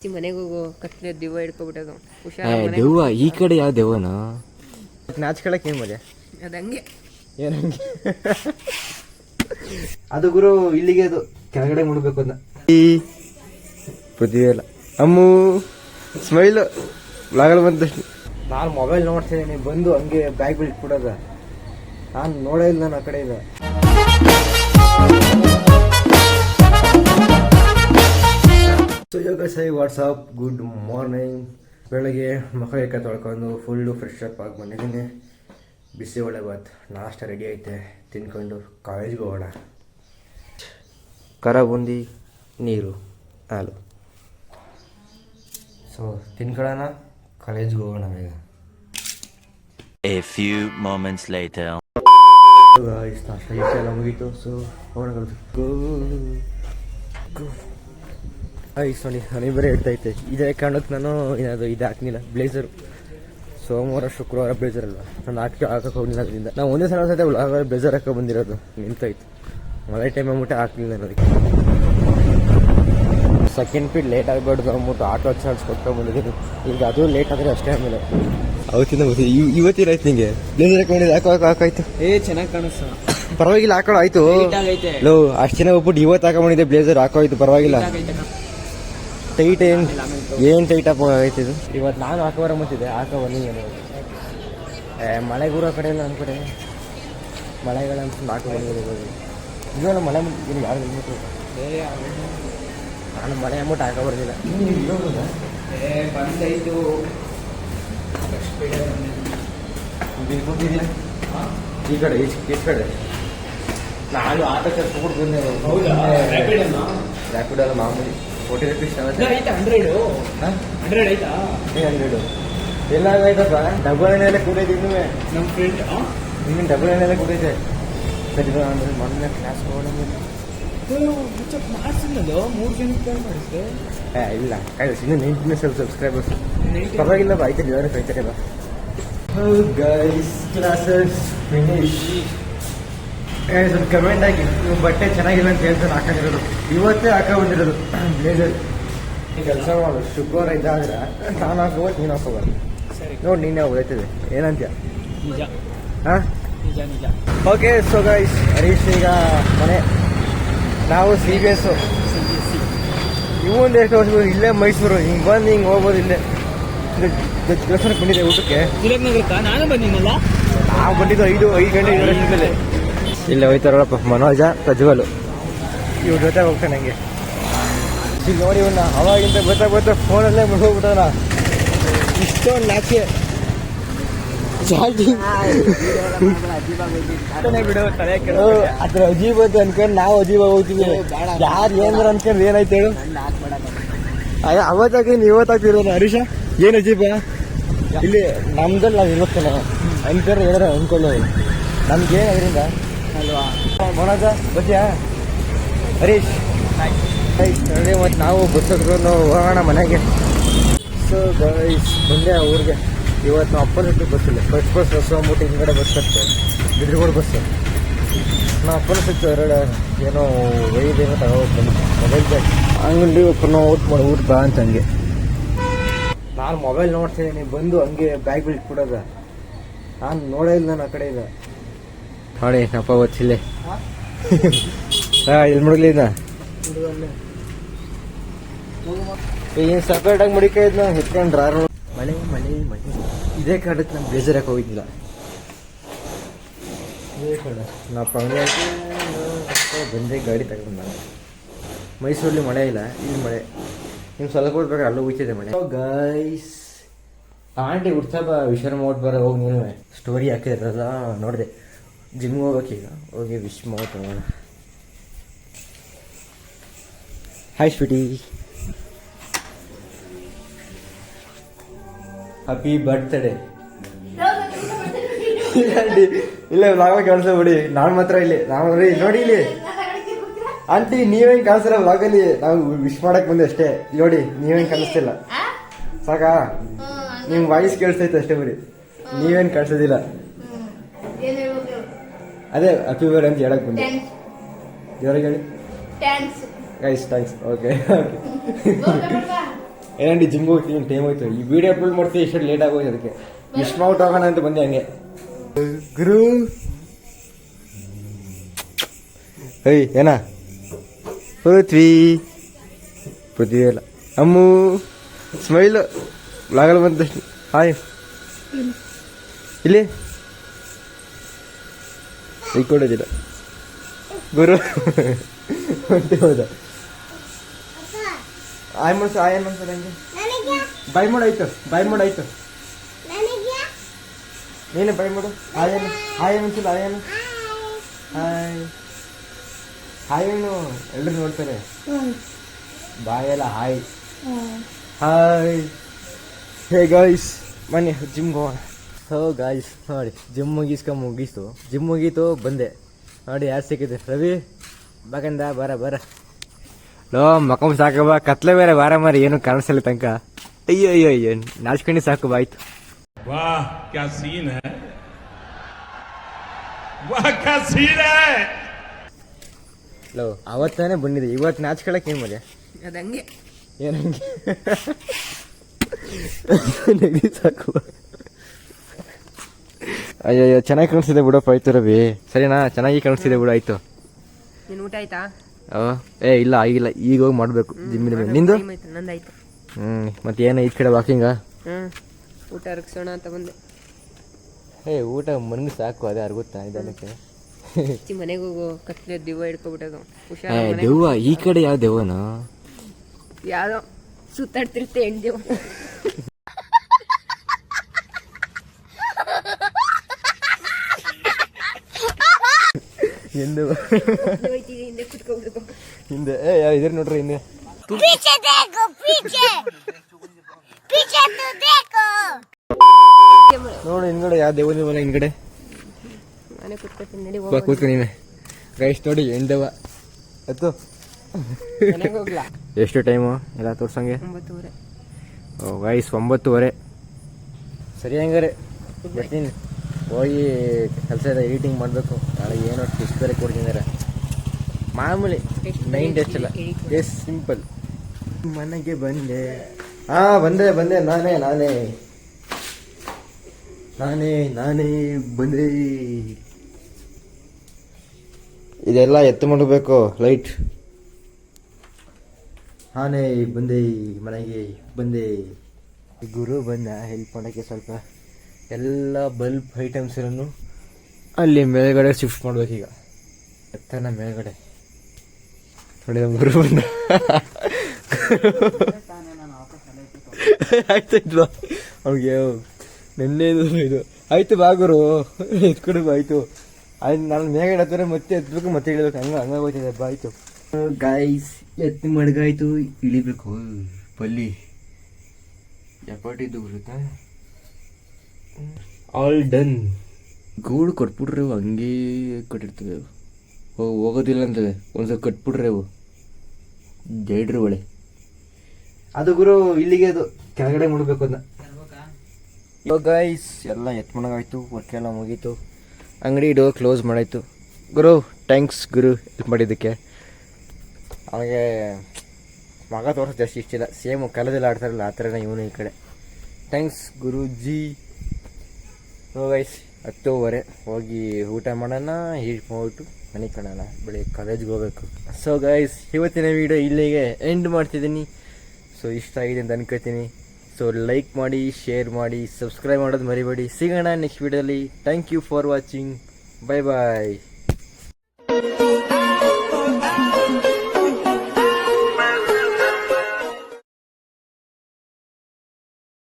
ಮನೆಗೆ ಹೋಗೋ ಕತ್ಲೆ ದೆವ್ವ ಹಿಡ್ಕೊಬಿಟ್ಟದು ದೆವ್ವ ಈ ಕಡೆ ಯಾವ ದೆವ್ವನ ನಾಚ್ಕೊಳಕ್ ಏನ್ ಮಜಾ ಅದಂಗೆ ಏನಂಗೆ ಅದು ಗುರು ಇಲ್ಲಿಗೆ ಅದು ಕೆಳಗಡೆ ಮುಡ್ಬೇಕು ಅದನ್ನ ಬುದ್ಧಿಯಲ್ಲ ಅಮ್ಮು ಸ್ಮೈಲ್ ಬ್ಲಾಗಲ್ಲಿ ಬಂದಷ್ಟು ನಾನು ಮೊಬೈಲ್ ನೋಡ್ತಿದ್ದೀನಿ ಬಂದು ಹಂಗೆ ಬ್ಯಾಗ್ ಬಿಟ್ಬಿಡೋದ ನಾನು ನೋಡೇ ಇಲ್ಲ ನಾನು ಆ ಕಡೆ ಇಲ್ಲ ಸೊ ಯೋಗ ಸೈ ವಾಟ್ಸಪ್ ಗುಡ್ ಮಾರ್ನಿಂಗ್ ಬೆಳಗ್ಗೆ ಮುಖ ಏಕ ತೊಳ್ಕೊಂಡು ಫುಲ್ಲು ಫ್ರೆಶ್ ಅಪ್ ಆಗಿ ಬಂದಿದ್ದೀನಿ ಬಿಸಿ ಒಳ್ಳೆ ಬಾತ್ ನಾಷ್ಟ ರೆಡಿ ಐತೆ ತಿನ್ಕೊಂಡು ಕಾಲೇಜ್ಗೆ ಹೋಗೋಣ ಖಾರ ಬೂಂದಿ ನೀರು ಹಾಲು ಸೊ ತಿನ್ಕೊಳ್ಳೋಣ ಕಾಲೇಜ್ಗೆ ಹೋಗೋಣ ಈಗ A few moments later. ನಾಷ್ಟ ಎಲ್ಲ ಮುಗೀತು ಸೊ ಹೋಗೋಣ ನೋಡಿ ಹನಿ ಬರೀ ಇಡ್ತೈತೆ ಇದೇ ಕಾರಣಕ್ಕೆ ನಾನು ಏನಾದ್ರು ಇದು ಹಾಕ್ನಿಲ್ಲ ಬ್ಲೇಸರು ಸೋಮವಾರ ಶುಕ್ರವಾರ ಬ್ಲೇಸರ್ ಅಲ್ವಾ ನಾನು ಹಾಕಕ್ಕೆ ಹೋಗಿಲ್ಲ ಅದರಿಂದ ನಾವು ಒಂದೇ ಸಲ ಸೈತೆ ಬ್ಲೇಸರ್ ಹಾಕೋ ಬಂದಿರೋದು ನಿಂತೈತೆ ಮಳೆ ಟೈಮ್ ಅಂದ್ಬಿಟ್ಟು ಹಾಕ್ಲಿಲ್ಲ ಅನ್ನೋದಕ್ಕೆ ಸೆಕೆಂಡ್ ಪೀಡ್ ಲೇಟ್ ಆಗಬಾರ್ದು ಅಂದ್ಬಿಟ್ಟು ಆಟೋ ಚಾರ್ಜ್ ಕೊಟ್ಟು ಬಂದಿದ್ದೀನಿ ಈಗ ಅದು ಲೇಟ್ ಆದರೆ ಅಷ್ಟೇ ಆಮೇಲೆ ಅವತ್ತಿಂದ ಇವತ್ತಿರೈತೆ ನಿಂಗೆ ಬ್ಲೇಸರ್ ಹಾಕೊಂಡಿದ್ದು ಹಾಕಾಯ್ತು ಚೆನ್ನಾಗಿ ಕಾಣಿಸ್ತು ಪರವಾಗಿಲ್ಲ ಹಾಕೊಳ್ಳೋ ಆಯ್ತು ಲೋ ಅಷ್ಟು ಜನ ಹೋಗ್ಬಿಟ್ಟು ಇವತ್ತು ಹಾಕೊಂಡ್ಬಂದಿದ್ದೆ ಬ್ಲೇಸರ್ ಹಾಕೋಯ್ತು ಪರವಾಗಿಲ್ಲ ಟೈಟ್ ಏನು ಟೈಟ್ ಅಪ್ ಆಗೈತೆ ಇದು ಇವತ್ತು ನಾನು ಹಾಕೋಬಾರ ಮುಂತಿದ್ದೆ ಹಾಕೋ ಬಂದಿದ್ದೇನೆ ಮಳೆಗೂರೋ ಕಡೆ ಇಲ್ಲ ನನ್ನ ಕಡೆ ಮಳೆಗಳ ಅನ್ಸ್ಕೊಂಡು ಹಾಕೋ ಬಂದಿದ್ದು ಇದೆಲ್ಲ ಮಳೆ ಮುಂದೆ ಯಾರು ಬಂದ್ಬಿಟ್ಟು ನಾನು ಮಳೆ ಅಂದ್ಬಿಟ್ಟು ಹಾಕೋ ಬರ್ದಿಲ್ಲ ಬಂದೈತು ಈ ಕಡೆ ಈ ಕಡೆ ನಾನು ಆಟೋ ಕರ್ಸ್ಬಿಟ್ಟು ಬಂದೆ ರ್ಯಾಪಿಡ್ ಅಲ್ಲ ಮಾಮೂಲಿ 40 rupees 100 ಎಲ್ಲ ಆಯ್ತಪ್ಪ ಡಬಲ್ ಎಣ್ಣೆಲ್ಲ ಕೂಡೈತೆ ನಮ್ಮ ಫ್ರೆಂಡ್ ನಿನ್ನ ಡಬಲ್ ಎಣ್ಣೆಲ್ಲ ಕೂಡೈತೆ ಸರಿ ಮೊನ್ನೆ ಕ್ಲಾಸ್ ಮಾಡಿಸಿದ್ದು 3 ಜನಕ್ಕೆ ಮಾಡಿಸಿದೆ ಇಲ್ಲ ಇನ್ನು 19 ಸಬ್ಸ್ಕ್ರೈಬರ್ಸ್ ಪರವಾಗಿಲ್ಲ ಆಯ್ತು ದೇವರೇ ಕೈತಾರಲ್ಲ ಗೈಸ್ ಕ್ಲಾಸಸ್ ಫಿನಿಶ್ ಸ್ವಲ್ಪ ಕಮೆಂಟ್ ಆಗಿ ನೀವು ಬಟ್ಟೆ ಚೆನ್ನಾಗಿಲ್ಲ ಅಂತ ಹೇಳ್ತಾರೆ ಹಾಕೊಂಡಿರೋದು ಇವತ್ತೇ ಹಾಕೋ ಬಂದಿರೋದು ಬ್ಲೇಸರ್ ಈ ಕೆಲಸ ಮಾಡೋದು ಶುಕ್ರವಾರ ಇದ್ದಾದ್ರೆ ನಾನು ಹಾಕೋಬೋದು ನೀನು ಹಾಕೋಬಾರ್ದು ನೋಡಿ ನೀನೇ ಹೋಗ್ತದೆ ಏನಂತೀಯ ನಿಜ ಹಾಂ ನಿಜ ನಿಜ ಓಕೆ ಸೊ ಗೈಸ್ ಹರೀಶ್ ಈಗ ಮನೆ ನಾವು CBS ಇವೊಂದು ಎಷ್ಟು ವರ್ಷ ಇಲ್ಲೇ ಮೈಸೂರು ಹಿಂಗೆ ಬಂದು ಹಿಂಗೆ ಹೋಗ್ಬೋದು ಇಲ್ಲೇ ದೇವಸ್ಥಾನಕ್ಕೆ ಬಂದಿದೆ ಊಟಕ್ಕೆ ನಾನು ಬಂದಿದ್ದಲ್ಲ ನಾವು ಬಂದಿದ್ದು 5 ಗಂಟೆ 5 ವರ್ಷದಲ್ಲಿ ಇಲ್ಲ ಹೋಯ್ತಾರಪ್ಪ ಮನೋಜ ಪ್ರಜ್ವಲ್ ಇವ್ರ ಜೊತೆ ಹೋಗ್ತಾನೆ ಹಂಗೆ ಈಗ ನೋಡಿ ಇವನ್ನ ಅವಾಗಿಂತ ಬರ್ತಾ ಫೋನಲ್ಲೇ ಮುಗಿದ್ಬಿಟ್ಟವನ ಇಷ್ಟೊಂದು ನಾಚಿಕೆ ಅದ್ರ ಅಜೀಬ್ ಅಂತ ಅನ್ಕೊಂಡು ನಾವು ಅಜೀಬ ಹೋಗ್ತೀವಿ ಯಾರು ಏನಾರ ಅನ್ಕೊಂಡು ಏನಾಯ್ತು ಹೇಳು ಅವತ್ತಾಗಿ ಇವತ್ತಾಗ್ತಿರೋದು ಹರೀಶ ಏನು ಅಜೀಬ ಇಲ್ಲಿ ನಮ್ದಲ್ಲಿ ನಾವು ಇರ್ಬೇಕಲ್ಲ ಅನ್ಕಂಡ್ರೆ ಏನಾರ ಅನ್ಕೊಳ್ಳೋದು ನಮ್ಗೇನು ಅದರಿಂದ ಅಲ್ವಾ ಮನೋಜ ಬರ್ತೀಯಾ ಹರೀಶ್ ನೋಡಿ ಮತ್ತು ನಾವು ಬಸ್ ಹತ್ಕೊಂಡು ಹೋಗೋಣ ಮನೆಗೆ ಸೊ ಗೈಸ್ ಬಂದೆ ಊರಿಗೆ ಇವತ್ತು ನಾವು ಅಪ್ಪನ ಬಸ್ ಇಲ್ಲ ಫಸ್ಟ್ ಬಸ್ ಅಂದ್ಬಿಟ್ಟು ಹಿಂದ್ಗಡೆ ಬಸ್ ಹತ್ತೆ ಬಿದ್ರಗೋಡು ಬಸ್ ನಾವು ಅಪ್ಪನ ಸಿಕ್ತು ಏನೋ ಒಯ್ದೇನೋ ತಗೋಬೇಕು ಬಂದು ಮೊಬೈಲ್ ಬ್ಯಾಗ್ ಹಂಗಂದು ನಾವು ಊಟ ಬಾ ಅಂತ ಹಂಗೆ ನಾನು ಮೊಬೈಲ್ ನೋಡ್ತಿದ್ದೀನಿ ಬಂದು ಹಂಗೆ ಬ್ಯಾಗ್ ಬಿಟ್ಬಿಡೋದ ನಾನು ನೋಡೇ ಇಲ್ಲ ನಾನು ಆ ಕಡೆ ಇಲ್ಲ ನೋಡಿ ಅಪ್ಪ ಗೊತ್ತಿಲ್ಲ ಎಲ್ಲಿ ಮುಡಲಿದ್ದ ಏನು ಸಪ್ರೇಟಾಗಿ ಮಡಿಕಾಯ್ದು ಹಿಡ್ಕೊಂಡ್ರ ಮಳೆ ಮಳೆ ಮಳೆ ಇದೇ ಕಾಡಕ್ಕೆ ನಾನು ಬೇಜಾರಕ್ಕೆ ಹೋಗಿದ್ದಿಲ್ಲ ಇದೇ ಕಾಡ ನಾವು ಪಂಗಡಿ ಬಂದೆ ಗಾಡಿ ತಗೊಂಡು ಮೈಸೂರಲ್ಲಿ ಮಳೆ ಇಲ್ಲ ಇಲ್ಲಿ ಮಳೆ ನಿಮ್ಗೆ ಸ್ವಲ್ಪ ಕೊಡ್ಬೇಕಾದ್ರೆ ಅಲ್ಲೂ ಹೋಗ್ತಿದೆ ಮಳೆ ಗೈಸ್ ಆಂಟಿ ಉತ್ಸವ ವಿಶ್ವ ಮಾಡ್ಬಾರ ಹೋಗಿ ನೀನು ಸ್ಟೋರಿ ಹಾಕಿದ್ರಲ್ಲ ನೋಡಿದೆ ಜಿಮ್ಗೆ ಹೋಗ್ಬೇಕೀಗ ಹೋಗಿ ವಿಶ್ ಮಾಡೋಣ ಹಾಯ್ ಸ್ವೀಟಿ ಹ್ಯಾಪಿ ಬರ್ತ್ಡೇ ಇಲ್ಲ ನಾವೇ ಕಾಣಿಸೋ ಬಿಡಿ ನಾನು ಮಾತ್ರ ಇಲ್ಲಿ ನಾವು ನೋಡಿ ಇಲ್ಲಿ ಆಂಟಿ ನೀವೇನು ಕಾಣಿಸಲ್ಲ ವ್ಲಾಗಲ್ಲಿ ನಾವು ವಿಶ್ ಮಾಡಕ್ ಬಂದೆ ಅಷ್ಟೇ ನೋಡಿ ನೀವೇನು ಕಾಣಿಸ್ತಿಲ್ಲ ಸಾಕಾ ನಿಮ್ ವಾಯ್ಸ್ ಕೇಳಿಸ್ತೈತೆ ಅಷ್ಟೇ ಬರೀ ನೀವೇನು ಕಾಣಿಸೋದಿಲ್ಲ ಅದೇ ಹ್ಯಾಪಿ ಬರ್ಡೇ ಅಂತ ಹೇಳಕ್ ಬಂದೆ ಜೋರಾಗಿ ಹೇಳಿ ಗೈಸ್ ಥ್ಯಾಂಕ್ಸ್ ಓಕೆ ಏನಂಡಿ ಜಿಮ್ಗೆ ಹೋಗ್ತೀನಿ ಟೈಮ್ ಹೋಯ್ತು. ಈ ವಿಡಿಯೋ ಅಪ್ಲೋಡ್ ಮಾಡ್ತೀವಿ ಇಷ್ಟು ಲೇಟ್ ಆಗೋಯ್ತು. ಅದಕ್ಕೆ ವಿಶ್ ಮಾಡ್ಬಿಟ್ಟು ಹೋಗೋಣ ಅಂತ ಬಂದೆ ಹಂಗೆ. ಗುರು ಏಯ್ ಏನ ಪೃಥ್ವಿ ಅಲ್ಲ ಅಮ್ಮು ಸ್ಮೈಲು ಲಾಗಲ್ ಬಂದಷ್ಟು ಹಾಯ್ ಇಲ್ಲಿ ಈಗ ಕೊಡೋದಿಲ್ಲ ಗುರು ಹೊಂಟೆ ಹೋದ. ಆಯ್ ಮಾಡ್ಸ ಆಯನ್ ಮಾಡ್ಸಲ್ಲ ಹಂಗೆ ಬಾಯ್ ಮಾಡಾಯ್ತು ನೀನು ಬಾಯ್ ಮಾಡು. ಆಯನ್ ಅನ್ಸಲ್ಲ ಆಯನ್ ಹಾಯ್ ಹಾಯ್ ಎಲ್ಲರೂ ನೋಡ್ತಾರೆ. ಬಾಯಲ್ಲ ಹಾಯ್ ಹಾಯ್. ಹೇ ಗಾಯ್ಸ್ ಮನೆ ಜಿಮ್ಗೆ ಹೋಗೋಣ. ಸೊ ಗಾಯ್ಸ್ ನೋಡಿ ಜಿಮ್ ಮುಗೀತು ಜಿಮ್ ಮುಗೀತು ಬಂದೆ ನೋಡಿ ಯಾರು ಸಿಕ್ಕಿದೆ. ರವಿ ಬಾಗಂದ ಬರ ಲೋ ಮಕ್ಕ ಸಾಕಬ ಕತ್ಲೆ ಬೇರೆ ಬಾರ ಮಾರಿ ಏನು ಕಾಣಿಸಲ್ಲ ತನಕ. ಅಯ್ಯೋ ನಾಚ್ಕೊಂಡು ಸಾಕು ಬಾಯ್ತು. वाह क्या सीन है, वाह क्या सीन है. ಲೋ ಅವತ್ತಾನೆ ಬಂದಿದೆ ಇವತ್ತು ನಾಚ್ಕೊಳಕ್ ಏನ್ ಮಜಾ ಅದಂಗೆ ಏನಂಗೆ ನೆಗಡಿ ಸಾಕು. ಅಯ್ಯಯ್ಯೋ ಚೆನ್ನಾಗಿ ಕಾಣಿಸ್ತಿದೆ ಬಿಡಪ್ಪ. ಆಯ್ತು ರವಿ ಸರಿನಾ ಚೆನ್ನಾಗಿ ಕಾಣಿಸ್ತಿದೆ ಬಿಡು. ಆಯ್ತು ನಿನ್ ಊಟ ಆಯ್ತಾ? ಇಲ್ಲ ಆಗಿಲ್ಲ ಈಗ ಹೋಗಿ ಮಾಡ್ಬೇಕು ಜಿಮ್ಮಿನ ಮೇಲೆ. ನಿಂದು? ನಂದಾಯ್ತು. ಮತ್ತೆ ಏನು ಈ ಕಡೆ ವಾಕಿಂಗ? ಊಟ ಅರಗಿಸೋಣ ಅಂತ ಬಂದೆ. ಊಟ ಮನ್ಗೆ ಸಾಕು ಅದೇ ಅರ್ಗುತ್ತಾ ನಿಧಾನಕ್ಕೆ. ಮನೆಗೆ ಹೋಗು ಕತ್ಲೆ ದೆವ್ವ ಹಿಡ್ಕೊಬಿಟ್ಟದು. ದೆವ್ವ ಈ ಕಡೆ ಯಾವ ದೆವ್ವನ? ಯಾವ್ದೋ ಸುತ್ತಾಡ್ತಿರುತ್ತೆ ಹೆಣ್ ದೆವ್ವ. ಹಿಂದೆ ಹಿಂದೆ ಕುತ್ಕೊಬಿಡ್ತು. ಹಿಂದೆ ಇದ್ರ ನೋಡ್ರಿ ಹಿಂದೆ ನೋಡು ಹಿಂದ್ಗಡೆ ಯಾವ ದೇವ ಮನೆ ಹಿಂದ್ಗಡೆ ಮನೆ ಕುತ್ಕೊತೀನಿ ನಡಿ ಕೂತ್ಕೊಂಡು ನೀನೆ ಗೈಸ್ ನೋಡಿ ಹೆಣ್ದವ ಎತ್ತು. ಮನೆಗೆ ಹೋಗ್ಲಾ? ಎಷ್ಟು ಟೈಮು ಎಲ್ಲ ತೋರ್ಸಂಗೆ? 9:30. ಗೈಸ್ 9:30 ಸರಿ ಹಂಗಾರೆ ಬರ್ತೀನಿ. ಹೋಗಿ ಕೆಲಸ ಇದೆ ಎಡಿಟಿಂಗ್ ಮಾಡಬೇಕು ನಾಳೆ. ಏನೋ ಟೆಸ್ಟ್ ಬೇರೆ ಕೊಡ್ತಿದ್ದಾರೆ ಮಾಮೂಲಿ 9 ಟೆಸ್ಟ್ ಅಲ್ಲ ಎಸ್ ಸಿಂಪಲ್. ಮನೆಗೆ ಬಂದೆ ಬಂದೆ ನಾನೇ ಬಂದೆ. ಇದೆಲ್ಲ ಎತ್ತು ಮಾಡಬೇಕು ಲೈಟ್. ನಾನೇ ಬಂದೆ ಮನೆಗೆ ಬಂದೆ. ಗುರು ಬಂದ ಹೆಲ್ಪ್ ಮಾಡೋಕ್ಕೆ. ಸ್ವಲ್ಪ ಎಲ್ಲ ಬಲ್ಬ್ ಐಟಮ್ಸ್ ಇರೋನು ಅಲ್ಲಿ ಮೇಲ್ಗಡೆ ಶಿಫ್ಟ್ ಮಾಡ್ಬೇಕೀಗ. ಎತ್ತನ ಮೇಲ್ಗಡೆ ನೋಡಿ ಗುರು ಬಂದ. ಆಯ್ತಾಯ್ತು ಅವ್ನಿಗೆ ನೆನ್ನೆದು ಇದು ಆಯ್ತು ಬಾ ಗುರು ಎತ್ಕೊಡು ಆಯ್ತು. ಆಯ್ತು ನಾನು ಮೇಲ್ಗಡೆ ಹತ್ತಿರ ಮತ್ತೆ ಎತ್ಬೇಕು ಮತ್ತೆ ಇಳಿಬೇಕು ಹಂಗೋಗ್ತಿದೆ ಬಾ. ಆಯ್ತು ಗಾಯ್ಸ್ ಎತ್ತು ಮಡ್ಗಾಯ್ತು ಇಳಿಬೇಕು. ಪಲ್ಲಿ ಎಪ್ಪಟ್ಟಿದ್ದು ಬರುತ್ತಾ. All done. ಗೂಡು ಕಟ್ಬಿಟ್ರೆ ಅವು ಹಂಗೇ ಕಟ್ಟಿರ್ತವೆ. ಹೋಗೋದಿಲ್ಲ ಅಂತವೆ ಒಂದ್ಸಲ ಕಟ್ಬಿಟ್ರೆ ಅವು ಜೈಡ್ರಿ ಒಳೆ. ಅದು ಗುರು ಇಲ್ಲಿಗೆ ಅದು ಕೆಳಗಡೆ ಮುಡ್ಬೇಕು ಅದನ್ನ. ಗೈಸ್ ಎಲ್ಲ ಎತ್ಕೊಂಡಾಗಾಯ್ತು. ವರ್ಕ್ ಎಲ್ಲ ಮುಗೀತು. ಅಂಗಡಿ ಇಡೋ ಕ್ಲೋಸ್ ಮಾಡಾಯ್ತು. ಗುರು ಥ್ಯಾಂಕ್ಸ್ ಗುರು ಹೆಲ್ಪ್ ಮಾಡಿದ್ದಕ್ಕೆ. ಅವನಿಗೆ ಮಗ ತೋರಿಸ್ ಜಾಸ್ತಿ ಇಷ್ಟ ಇಲ್ಲ. ಸೇಮ್ ಕಲದಲ್ಲಿ ಆಡ್ತಾರಲ್ಲ ಆ ಥರನೇ ಇವನು ಈ ಕಡೆ. ಥ್ಯಾಂಕ್ಸ್ ಗುರುಜಿ. ಗೈಸ್ 10:30 ಹೋಗಿ ಊಟ ಮಾಡೋಣ ಹೀಟ್ ಹೋಗ್ಬಿಟ್ಟು ಮನೆಗೆ ಕಾಣೋಣ. ಬೆಳಿಗ್ಗೆ ಕಾಲೇಜ್ಗೆ ಹೋಗ್ಬೇಕು. ಸೊ ಗೈಸ್ ಇವತ್ತಿನ ವೀಡಿಯೋ ಇಲ್ಲಿಗೆ ಎಂಡ್ ಮಾಡ್ತಿದ್ದೀನಿ. ಸೊ ಇಷ್ಟ ಆಗಿದೆ ಅಂತ ಅನ್ಕೋತೀನಿ. ಸೊ ಲೈಕ್ ಮಾಡಿ, ಶೇರ್ ಮಾಡಿ, ಸಬ್ಸ್ಕ್ರೈಬ್ ಮಾಡೋದು ಮರಿಬೇಡಿ. ಸಿಗೋಣ ನೆಕ್ಸ್ಟ್ ವೀಡಿಯೋದಲ್ಲಿ. Thank you for watching. Bye bye.